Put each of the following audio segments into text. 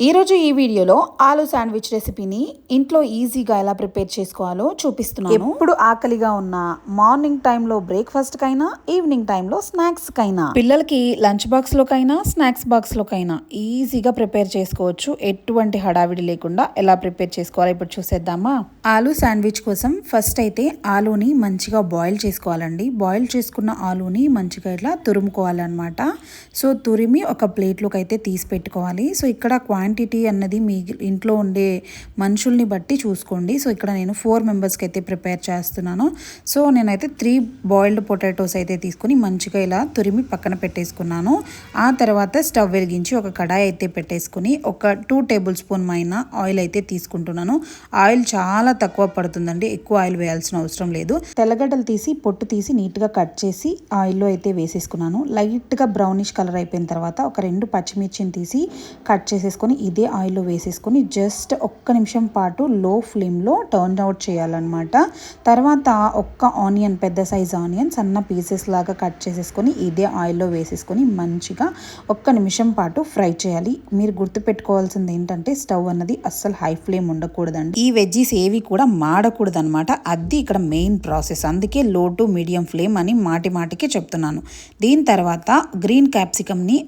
ఈరోజు ఈ వీడియోలో ఆలు శాండ్విచ్ రెసిపీని ఇంట్లో ఈజీగా ఎలా ప్రిపేర్ చేసుకోవాలో చూపిస్తున్నాను. ఎప్పుడు ఆకలిగా ఉన్న మార్నింగ్ టైంలో బ్రేక్ఫాస్ట్కైనా, ఈవినింగ్ టైంలో స్నాక్స్కైనా, పిల్లలకి లంచ్ బాక్స్లోకైనా, స్నాక్స్ బాక్స్లోకైనా ఈజీగా ప్రిపేర్ చేసుకోవచ్చు. ఎటువంటి హడావిడి లేకుండా ఎలా ప్రిపేర్ చేసుకోవాలో ఇప్పుడు చూసేద్దామా. ఆలు శాండ్విచ్ కోసం ఫస్ట్ అయితే ఆలూని మంచిగా బాయిల్ చేసుకోవాలండి. బాయిల్ చేసుకున్న ఆలూని మంచిగా ఇట్లా తురుముకోవాలన్నమాట. సో తురిమి ఒక ప్లేట్లోకి అయితే తీసి పెట్టుకోవాలి. సో ఇక్కడ క్వాంటిటీ అన్నది మీ ఇంట్లో ఉండే మనుషుల్ని బట్టి చూసుకోండి. సో ఇక్కడ నేను 4 మెంబర్స్కి అయితే ప్రిపేర్ చేస్తున్నాను. సో నేనైతే 3 బాయిల్డ్ పొటాటోస్ అయితే తీసుకొని మంచిగా ఇలా తురిమి పక్కన పెట్టేసుకున్నాను. ఆ తర్వాత స్టవ్ వెలిగించి ఒక కడాయి అయితే పెట్టేసుకుని ఒక 2 టేబుల్ స్పూన్ అయిన ఆయిల్ అయితే తీసుకుంటున్నాను. ఆయిల్ చాలా తక్కువ పడుతుందండి, ఎక్కువ ఆయిల్ వేయాల్సిన అవసరం లేదు. తెల్లగడ్డలు తీసి పొట్టు తీసి నీట్గా కట్ చేసి ఆయిల్లో అయితే వేసేసుకున్నాను. లైట్గా బ్రౌనిష్ కలర్ అయిపోయిన తర్వాత ఒక 2 పచ్చిమిర్చిని తీసి కట్ చేసేసుకొని ఇదే ఆయిల్లో వేసేసుకొని జస్ట్ ఒక్క నిమిషం పాటు లో ఫ్లేమ్లో టర్న్ అవుట్ చేయాలన్నమాట. తర్వాత ఒక్క ఆనియన్, పెద్ద సైజ్ ఆనియన్ సన్న పీసెస్ లాగా కట్ చేసేసుకొని ఇదే ఆయిల్లో వేసేసుకొని మంచిగా ఒక్క నిమిషం పాటు ఫ్రై చేయాలి. మీరు గుర్తుపెట్టుకోవాల్సింది ఏంటంటే స్టవ్ అన్నది అస్సలు హై ఫ్లేమ్ ఉండకూడదండి. ఈ వెజ్జీస్ ఏవి కూడా మాడకూడదు అనమాట. అది ఇక్కడ మెయిన్ ప్రాసెస్. అందుకే లో టు మీడియం ఫ్లేమ్ అని మాటికి చెప్తున్నాను. దీని తర్వాత గ్రీన్ క్యాప్సికమ్ని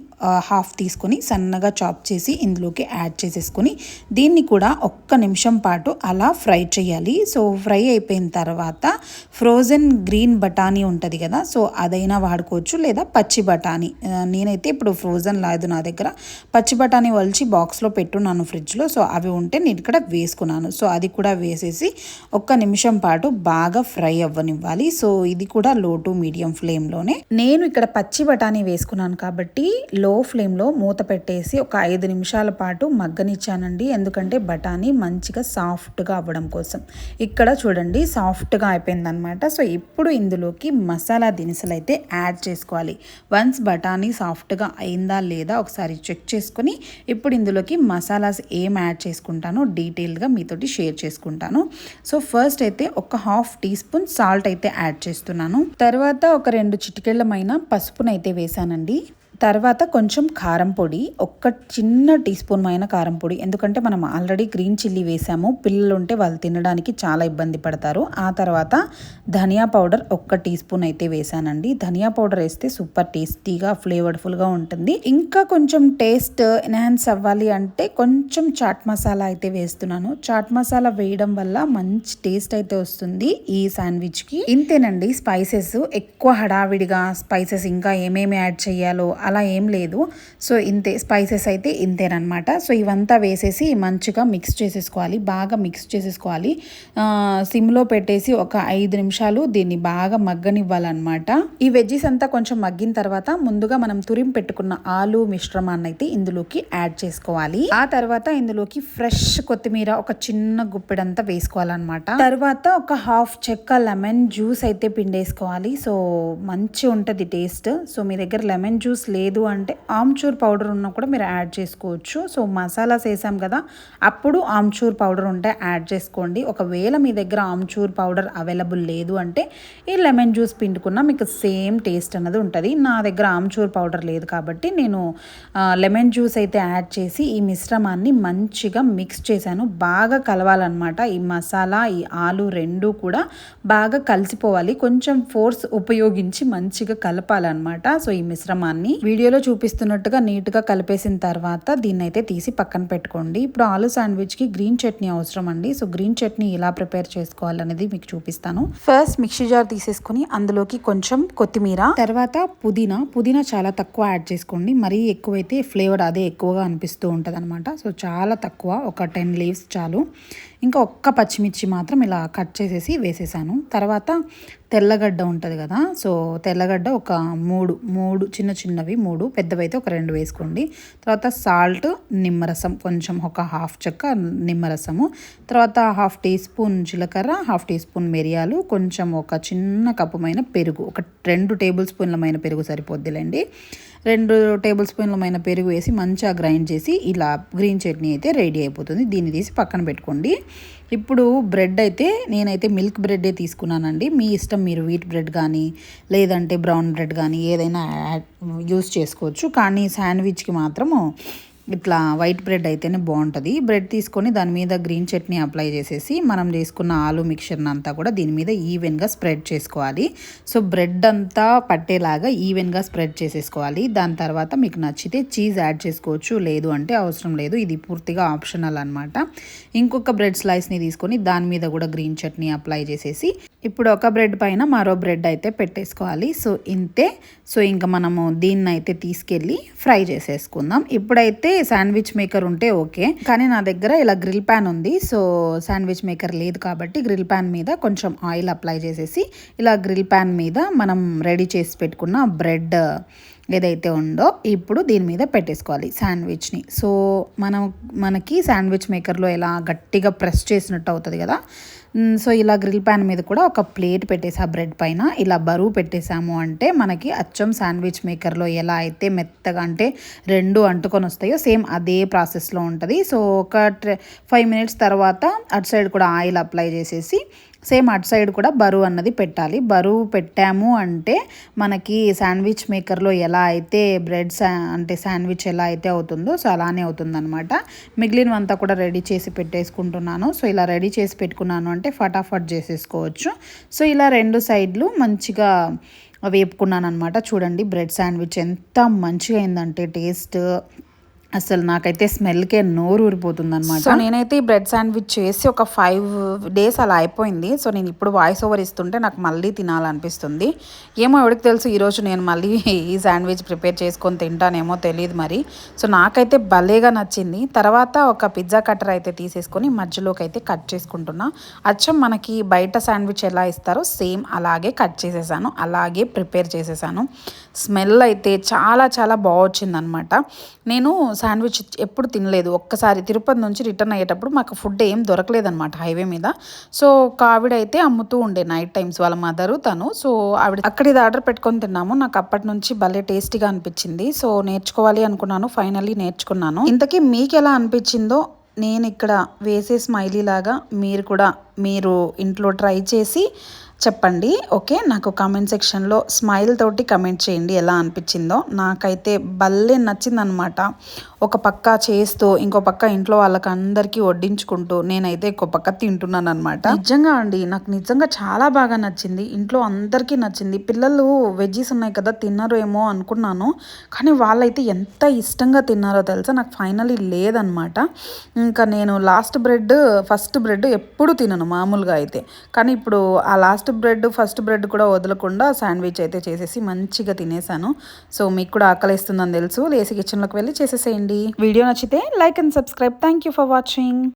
హాఫ్ తీసుకొని సన్నగా చాప్ చేసి ఇందులోకి యాడ్ చేసేసుకొని దీన్ని కూడా ఒక్క నిమిషం పాటు అలా ఫ్రై చేయాలి. సో ఫ్రై అయిపోయిన తర్వాత ఫ్రోజన్ గ్రీన్ బఠానీ ఉంటుంది కదా, సో అదైనా వాడుకోవచ్చు, లేదా పచ్చి బఠానీ. నేనైతే ఇప్పుడు ఫ్రోజన్ లేదు నా దగ్గర, పచ్చి బఠానీ వలిచి బాక్స్లో పెట్టున్నాను ఫ్రిడ్జ్లో. సో అవి ఉంటే నేను ఇక్కడ వేసుకున్నాను. సో అది కూడా వేసేసి ఒక్క నిమిషం పాటు బాగా ఫ్రై అవ్వనివ్వాలి. సో ఇది కూడా లో టు మీడియం ఫ్లేమ్లోనే. నేను ఇక్కడ పచ్చి బఠానీ వేసుకున్నాను కాబట్టి లో ఫ్లేమ్లో మూత పెట్టేసి ఒక 5 నిమిషాల పాటు మగ్గనిచ్చానండి. ఎందుకంటే బఠానీ మంచిగా సాఫ్ట్గా అవ్వడం కోసం. ఇక్కడ చూడండి సాఫ్ట్గా అయిపోయిందనమాట. సో ఇప్పుడు ఇందులోకి మసాలా దినుసులు అయితే యాడ్ చేసుకోవాలి. వన్స్ బఠానీ సాఫ్ట్గా అయిందా లేదా ఒకసారి చెక్ చేసుకొని ఇప్పుడు ఇందులోకి మసాలాస్ ఏం యాడ్ చేసుకుంటానో డీటెయిల్గా మీతోటి షేర్ చేసుకుంటాను. సో ఫస్ట్ అయితే ఒక హాఫ్ టీ స్పూన్ సాల్ట్ అయితే యాడ్ చేస్తున్నాను. తర్వాత ఒక 2 చిటికెళ్ళమైన పసుపునైతే వేసానండి. తర్వాత కొంచెం కారం పొడి, ఒక్క చిన్న టీ స్పూన్ అయిన కారం పొడి. ఎందుకంటే మనం ఆల్రెడీ గ్రీన్ చిల్లీ వేసాము, పిల్లలు ఉంటే వాళ్ళు తినడానికి చాలా ఇబ్బంది పడతారు. ఆ తర్వాత ధనియా పౌడర్ ఒక్క టీ స్పూన్ అయితే వేసానండి. ధనియా పౌడర్ వేస్తే సూపర్ టేస్టీగా ఫ్లేవర్ఫుల్గా ఉంటుంది. ఇంకా కొంచెం టేస్ట్ ఎన్హాన్స్ అవ్వాలి అంటే కొంచెం చాట్ మసాలా అయితే వేస్తున్నాను. చాట్ మసాలా వేయడం వల్ల మంచి టేస్ట్ అయితే వస్తుంది ఈ శాండ్విచ్కి. ఇంతేనండి స్పైసెస్. ఎక్కువ హడావిడిగా స్పైసెస్ ఇంకా ఏమేమి యాడ్ చేయాలో అలా ఏం లేదు. సో ఇంతే స్పైసెస్ అయితే ఇంతేనమాట. సో ఇవంతా వేసేసి మంచిగా మిక్స్ చేసేసుకోవాలి, బాగా మిక్స్ చేసేసుకోవాలి. సిమ్లో పెట్టేసి ఒక 5 నిమిషాలు దీన్ని బాగా మగ్గనివ్వాలన్నమాట. ఈ వెజ్జీస్ అంతా కొంచెం మగ్గిన తర్వాత ముందుగా మనం తురిమి పెట్టుకున్న ఆలు మిశ్రమాన్ని అయితే ఇందులోకి యాడ్ చేసుకోవాలి. ఆ తర్వాత ఇందులోకి ఫ్రెష్ కొత్తిమీర ఒక చిన్న గుప్పెడంతా వేసుకోవాలన్నమాట. తర్వాత ఒక హాఫ్ చెక్క లెమన్ జ్యూస్ అయితే పిండేసుకోవాలి. సో మంచి ఉంటుంది టేస్ట్. సో మీ దగ్గర లెమన్ జ్యూస్ లేదు అంటే ఆమ్చూర్ పౌడర్ ఉన్నా కూడా మీరు యాడ్ చేసుకోవచ్చు. సో మసాలాస్ వేసాం కదా, అప్పుడు ఆమ్చూర్ పౌడర్ ఉంటే యాడ్ చేసుకోండి. ఒకవేళ మీ దగ్గర ఆమ్చూర్ పౌడర్ అవైలబుల్ లేదు అంటే ఈ లెమన్ జ్యూస్ పిండుకున్నా మీకు సేమ్ టేస్ట్ అన్నది ఉంటుంది. నా దగ్గర ఆమ్చూర్ పౌడర్ లేదు కాబట్టి నేను లెమన్ జ్యూస్ అయితే యాడ్ చేసి ఈ మిశ్రమాన్ని మంచిగా మిక్స్ చేశాను. బాగా కలవాలన్నమాట. ఈ మసాలా ఈ ఆలు రెండు కూడా బాగా కలిసిపోవాలి. కొంచెం ఫోర్స్ ఉపయోగించి మంచిగా కలపాలన్నమాట. సో ఈ మిశ్రమాన్ని వీడియోలో చూపిస్తున్నట్టుగా నీట్గా కలిపేసిన తర్వాత దీన్ని అయితే తీసి పక్కన పెట్టుకోండి. ఇప్పుడు ఆలు శాండ్విచ్కి గ్రీన్ చట్నీ అవసరం అండి. సో గ్రీన్ చట్నీ ఎలా ప్రిపేర్ చేసుకోవాలనేది మీకు చూపిస్తాను. ఫస్ట్ మిక్సీ జార్ తీసేసుకుని అందులోకి కొంచెం కొత్తిమీర, తర్వాత పుదీనా చాలా తక్కువ యాడ్ చేసుకోండి. మరీ ఎక్కువైతే ఫ్లేవర్ అదే ఎక్కువగా అనిపిస్తూ ఉంటుంది అనమాట. సో చాలా తక్కువ, ఒక 10 లీవ్స్ చాలు. ఇంకా ఒక్క పచ్చిమిర్చి మాత్రం ఇలా కట్ చేసేసి వేసేసాను. తర్వాత తెల్లగడ్డ ఉంటుంది కదా, సో తెల్లగడ్డ ఒక 3 చిన్నవి, 3 పెద్దవైతే ఒక 2 వేసుకోండి. తర్వాత సాల్ట్, నిమ్మరసం కొంచెం ఒక హాఫ్ చెక్క నిమ్మరసము, తర్వాత హాఫ్ టీ స్పూన్ జీలకర్ర, హాఫ్ టీ స్పూన్ మిరియాలు, కొంచెం ఒక చిన్న కప్పుమైన పెరుగు, ఒక 2 టేబుల్ స్పూన్లమైన పెరుగు సరిపోద్దిలేండి. 2 టేబుల్ స్పూన్లమైన పెరుగు వేసి మంచిగా గ్రైండ్ చేసి ఇలా గ్రీన్ చట్నీ అయితే రెడీ అయిపోతుంది. దీన్ని తీసి పక్కన పెట్టుకోండి. ఇప్పుడు బ్రెడ్ అయితే నేనైతే మిల్క్ బ్రెడ్డే తీసుకున్నానండి. మీ ఇష్టం, మీరు వీట్ బ్రెడ్ కానీ లేదంటే బ్రౌన్ బ్రెడ్ కానీ ఏదైనా యూస్ చేసుకోవచ్చు. కానీ శాండ్విచ్కి మాత్రము ఇట్లా వైట్ బ్రెడ్ అయితేనే బాగుంటుంది. బ్రెడ్ తీసుకొని దాని మీద గ్రీన్ చట్నీ అప్లై చేసేసి మనం చేసుకున్న ఆలు మిక్చర్ని అంతా కూడా దీని మీద ఈవెన్గా స్ప్రెడ్ చేసుకోవాలి. సో బ్రెడ్ అంతా పట్టేలాగా ఈవెన్గా స్ప్రెడ్ చేసేసుకోవాలి. దాని తర్వాత మీకు నచ్చితే చీజ్ యాడ్ చేసుకోవచ్చు, లేదు అంటే అవసరం లేదు, ఇది పూర్తిగా ఆప్షనల్ అనమాట. ఇంకొక బ్రెడ్ స్లైస్ని తీసుకొని దాని మీద కూడా గ్రీన్ చట్నీ అప్లై చేసేసి ఇప్పుడు ఒక బ్రెడ్ పైన మరో బ్రెడ్ అయితే పెట్టేసుకోవాలి. సో ఇంతే. సో ఇంకా మనము దీన్ని అయితే తీసుకెళ్ళి ఫ్రై చేసేసుకుందాం. ఇప్పుడైతే శాండ్విచ్ మేకర్ ఉంటే ఓకే, కానీ నా దగ్గర ఇలా గ్రిల్ ప్యాన్ ఉంది. సో శాండ్విచ్ మేకర్ లేదు కాబట్టి గ్రిల్ ప్యాన్ మీద కొంచెం ఆయిల్ అప్లై చేసేసి ఇలా గ్రిల్ ప్యాన్ మీద మనం రెడీ చేసి పెట్టుకున్న బ్రెడ్ ఏదైతే ఉందో ఇప్పుడు దీని మీద పెట్టేసుకోవాలి శాండ్విచ్ని. సో మనకి శాండ్విచ్ మేకర్లో ఎలా గట్టిగా ప్రెస్ చేసినట్టు అవుతుంది కదా. సో ఇలా గ్రిల్ ప్యాన్ మీద కూడా ఒక ప్లేట్ పెట్టేసి ఆ బ్రెడ్ పైన ఇలా బరువు పెట్టేసాము అంటే మనకి అచ్చం శాండ్విచ్ మేకర్లో ఎలా అయితే మెత్తగా అంటే రెండు అంటుకొని వస్తాయో సేమ్ అదే ప్రాసెస్లో ఉంటుంది. సో ఒక 5 minutes తర్వాత అటు సైడ్ కూడా ఆయిల్ అప్లై చేసేసి సేమ్ అటు సైడ్ కూడా బరువు అన్నది పెట్టాలి. బరువు పెట్టాము అంటే మనకి శాండ్విచ్ మేకర్లో ఎలా అయితే బ్రెడ్ అంటే శాండ్విచ్ ఎలా అయితే అవుతుందో సో అలానే అవుతుందన్నమాట. మిగిలినవంతా కూడా రెడీ చేసి పెట్టేసుకుంటున్నాను. సో ఇలా రెడీ చేసి పెట్టుకున్నాను అంటే ఫటాఫట్ చేసేసుకోవచ్చు. సో ఇలా 2 సైడ్లు మంచిగా వేపుకున్నాను అనమాట. చూడండి బ్రెడ్ శాండ్విచ్ ఎంత మంచిగా అయిందంటే టేస్ట్ అసలు నాకైతే స్మెల్కే నోరు ఊరిపోతుంది అనమాట. సో నేనైతే ఈ బ్రెడ్ శాండ్విచ్ చేసి ఒక 5 days అలా అయిపోయింది. సో నేను ఇప్పుడు వాయిస్ ఓవర్ ఇస్తుంటే నాకు మళ్ళీ తినాలనిపిస్తుంది. ఏమో ఎవరికి తెలుసు ఈరోజు నేను మళ్ళీ ఈ శాండ్విచ్ ప్రిపేర్ చేసుకొని తింటానేమో తెలియదు మరి. సో నాకైతే భలేగా నచ్చింది. తర్వాత ఒక పిజ్జా కట్టర్ అయితే తీసేసుకొని మధ్యలోకి అయితే కట్ చేసుకుంటున్నా. అచ్చం మనకి బయట శాండ్విచ్ ఎలా ఇస్తారో సేమ్ అలాగే కట్ చేసేసాను, అలాగే ప్రిపేర్ చేసేసాను. స్మెల్ అయితే చాలా చాలా బాగా వచ్చిందనమాట. నేను శాండ్విచ్ ఎప్పుడు తినలేదు. ఒక్కసారి తిరుపతి నుంచి రిటర్న్ అయ్యేటప్పుడు మాకు ఫుడ్ ఏం దొరకలేదనమాట హైవే మీద. సో ఒక ఆవిడ అయితే అమ్ముతూ ఉండే నైట్ టైమ్స్, వాళ్ళ మదరు తను. సో ఆవిడ అక్కడ ఇది ఆర్డర్ పెట్టుకొని తిన్నాము. నాకు అప్పటి నుంచి భలే టేస్టీగా అనిపించింది. సో నేర్చుకోవాలి అనుకున్నాను, ఫైనల్లీ నేర్చుకున్నాను. ఇంతకీ మీకు ఎలా అనిపించిందో నేను ఇక్కడ వేసే స్మైలీ లాగా మీరు ఇంట్లో ట్రై చేసి చెప్పండి. ఓకే, నాకు కామెంట్ సెక్షన్లో స్మైల్ తోటి కమెంట్ చేయండి ఎలా అనిపించిందో. నాకైతే భలే నచ్చిందనమాట. ఒక పక్క చేస్తూ ఇంకో పక్క ఇంట్లో వాళ్ళకి అందరికీ వడ్డించుకుంటూ నేనైతే ఇంకో పక్క తింటున్నాను అనమాట. నిజంగా అండి నాకు నిజంగా చాలా బాగా నచ్చింది. ఇంట్లో అందరికీ నచ్చింది. పిల్లలు వెజ్జీస్ ఉన్నాయి కదా తిన్నారు ఏమో అనుకున్నాను, కానీ వాళ్ళైతే ఎంత ఇష్టంగా తిన్నారో తెలుసా. నాకు ఫైనల్లీ లేదనమాట. ఇంకా నేను ఫస్ట్ బ్రెడ్ ఎప్పుడు తినను మామూలుగా అయితే, కానీ ఇప్పుడు ఆ ఫస్ట్ బ్రెడ్ కూడా వదలకుండా శాండ్విచ్ అయితే చేసేసి మంచిగా తినేసాను. సో మీకు కూడా ఆకలిస్తుందని తెలుసు, లేసి కిచెన్లోకి వెళ్ళి చేసేసేయండి. వీడియో నచ్చితే like and subscribe. Thank you for watching.